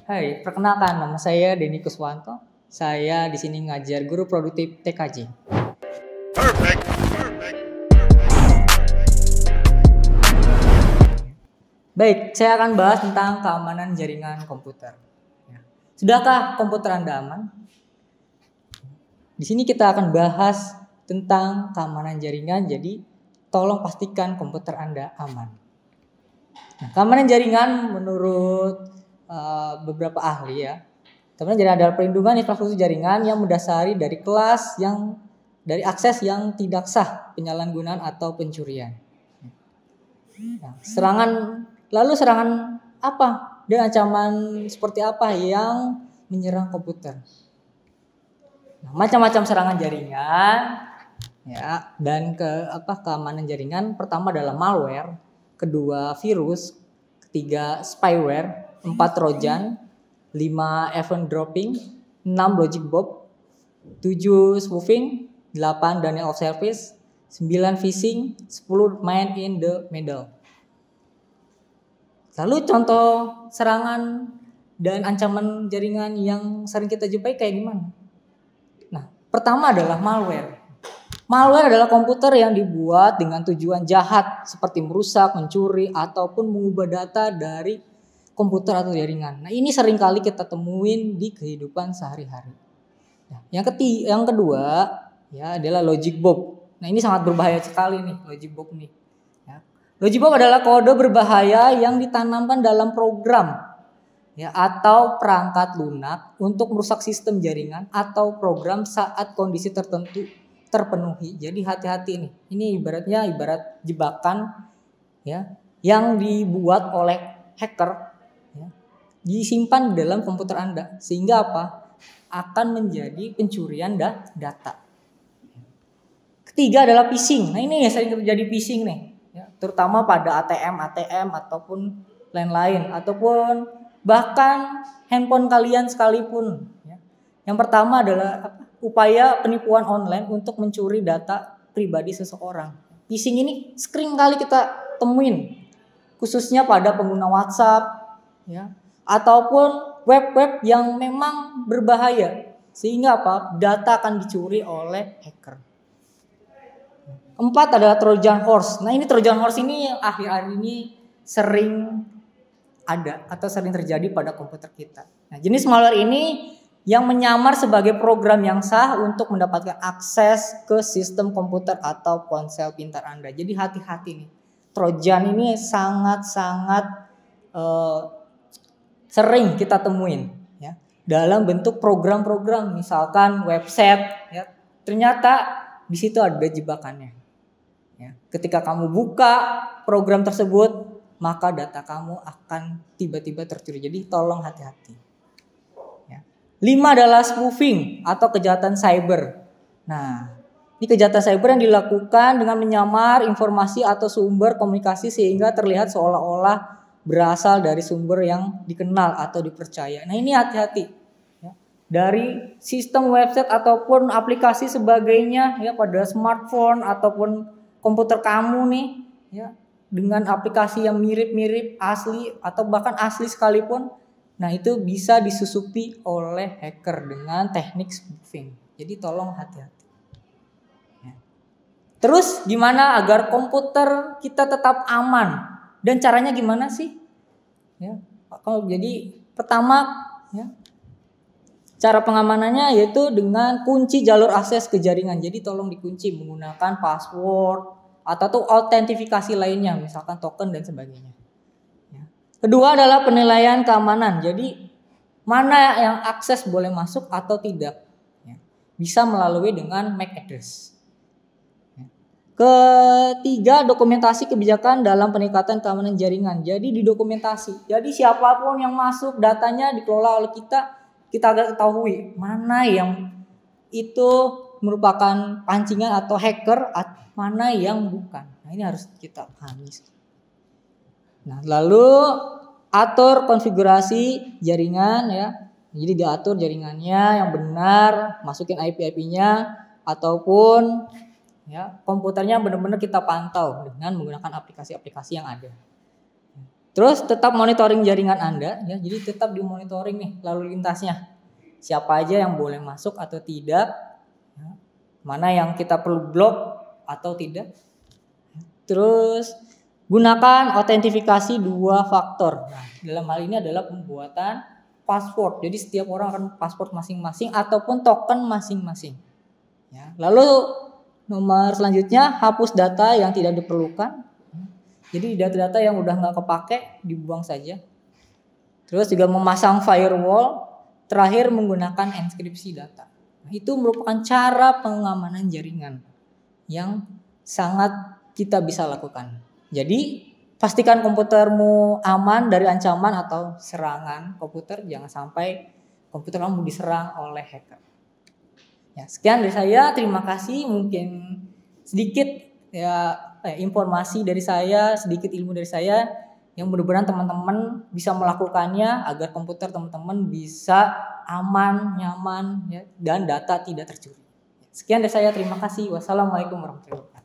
Hai, perkenalkan nama saya Denny Kuswanto. Saya di sini ngajar guru produktif TKJ. Perfect. Baik, saya akan bahas tentang keamanan jaringan komputer. Sudahkah komputer Anda aman? Di sini kita akan bahas tentang keamanan jaringan, jadi tolong pastikan komputer Anda aman. Nah, keamanan jaringan menurut beberapa ahli ya. Kemudian jaringan adalah perlindungan infrastruktur jaringan yang mendasari dari kelas yang dari akses yang tidak sah, penyalahgunaan atau pencurian. Nah, serangan apa dan ancaman seperti apa yang menyerang komputer? Nah, macam-macam serangan jaringan ya, dan keamanan jaringan. Pertama adalah malware, kedua virus, ketiga spyware, 4 trojan, 5 event dropping, 6 logic bomb, 7 spoofing, 8 denial of service, 9 phishing, 10 man in the middle. Lalu contoh serangan dan ancaman jaringan yang sering kita jumpai kayak gimana? Nah, pertama adalah malware. Malware adalah komputer yang dibuat dengan tujuan jahat seperti merusak, mencuri, ataupun mengubah data dari komputer atau jaringan. Nah, ini sering kali kita temuin di kehidupan sehari-hari. Nah, yang kedua ya adalah logic bomb. Nah, ini sangat berbahaya sekali nih logic bomb nih. Ya. Logic bomb adalah kode berbahaya yang ditanamkan dalam program ya atau perangkat lunak untuk merusak sistem jaringan atau program saat kondisi tertentu terpenuhi. Jadi hati-hati nih. Ini ibarat jebakan ya yang dibuat oleh hacker ya, disimpan di dalam komputer Anda sehingga apa? Akan menjadi pencurian data. Ketiga adalah phishing. Nah, ini yang sering terjadi phishing nih ya, terutama pada ATM ataupun lain-lain ataupun bahkan handphone kalian sekalipun ya. Yang pertama adalah upaya penipuan online untuk mencuri data pribadi seseorang. Phishing ini sering kali kita temuin, khususnya pada pengguna WhatsApp, ya, ataupun web-web yang memang berbahaya, sehingga apa? Data akan dicuri oleh hacker. Keempat adalah Trojan Horse. Nah, ini Trojan Horse ini akhir-akhir ini sering ada atau sering terjadi pada komputer kita. Nah, jenis malware ini yang menyamar sebagai program yang sah untuk mendapatkan akses ke sistem komputer atau ponsel pintar Anda. Jadi hati-hati nih. Trojan ini sangat-sangat sering kita temuin ya, dalam bentuk program-program, misalkan website ya. Ternyata di situ ada jebakannya. Ya. Ketika kamu buka program tersebut, maka data kamu akan tiba-tiba tercuri. Jadi tolong hati-hati. 5 adalah spoofing atau kejahatan cyber. Nah, ini kejahatan cyber yang dilakukan dengan menyamar informasi atau sumber komunikasi sehingga terlihat seolah-olah berasal dari sumber yang dikenal atau dipercaya. Nah, ini hati-hati. Ya. Dari sistem website ataupun aplikasi sebagainya ya pada smartphone ataupun komputer kamu nih ya dengan aplikasi yang mirip-mirip asli atau bahkan asli sekalipun. Nah, itu bisa disusupi oleh hacker dengan teknik spoofing. Jadi tolong hati-hati. Ya. Terus gimana agar komputer kita tetap aman? Dan caranya gimana sih? Ya. Jadi pertama ya, cara pengamanannya yaitu dengan kunci jalur akses ke jaringan. Jadi tolong dikunci menggunakan password atau tuh autentifikasi lainnya, misalkan token dan sebagainya. Kedua adalah penilaian keamanan. Jadi mana yang akses boleh masuk atau tidak. Ya. Bisa melalui dengan MAC address. Ya. Ketiga, dokumentasi kebijakan dalam peningkatan keamanan jaringan. Jadi didokumentasi. Jadi siapapun yang masuk datanya dikelola oleh kita agak ketahui mana yang itu merupakan pancingan atau hacker, mana yang bukan. Nah, ini harus kita pahami. Nah, lalu atur konfigurasi jaringan ya. Jadi diatur jaringannya yang benar, masukin IP-nya ataupun ya komputernya benar-benar kita pantau dengan menggunakan aplikasi-aplikasi yang ada. Terus tetap monitoring jaringan Anda ya. Jadi tetap dimonitoring nih lalu lintasnya. Siapa aja yang boleh masuk atau tidak. Ya. Mana yang kita perlu blok atau tidak. Terus gunakan autentifikasi 2 faktor. Nah, dalam hal ini adalah pembuatan password. Jadi setiap orang akan password masing-masing ataupun token masing-masing. Ya. Lalu nomor selanjutnya hapus data yang tidak diperlukan. Jadi data-data yang udah nggak kepake dibuang saja. Terus juga memasang firewall. Terakhir menggunakan enkripsi data. Nah, itu merupakan cara pengamanan jaringan yang sangat kita bisa lakukan. Jadi pastikan komputermu aman dari ancaman atau serangan komputer. Jangan sampai komputer kamu diserang oleh hacker. Ya, sekian dari saya. Terima kasih. Mungkin sedikit ya informasi dari saya, sedikit ilmu dari saya yang mudah-mudahan teman-teman bisa melakukannya agar komputer teman-teman bisa aman, nyaman ya, dan data tidak tercuri. Sekian dari saya. Terima kasih. Wassalamualaikum warahmatullahi wabarakatuh.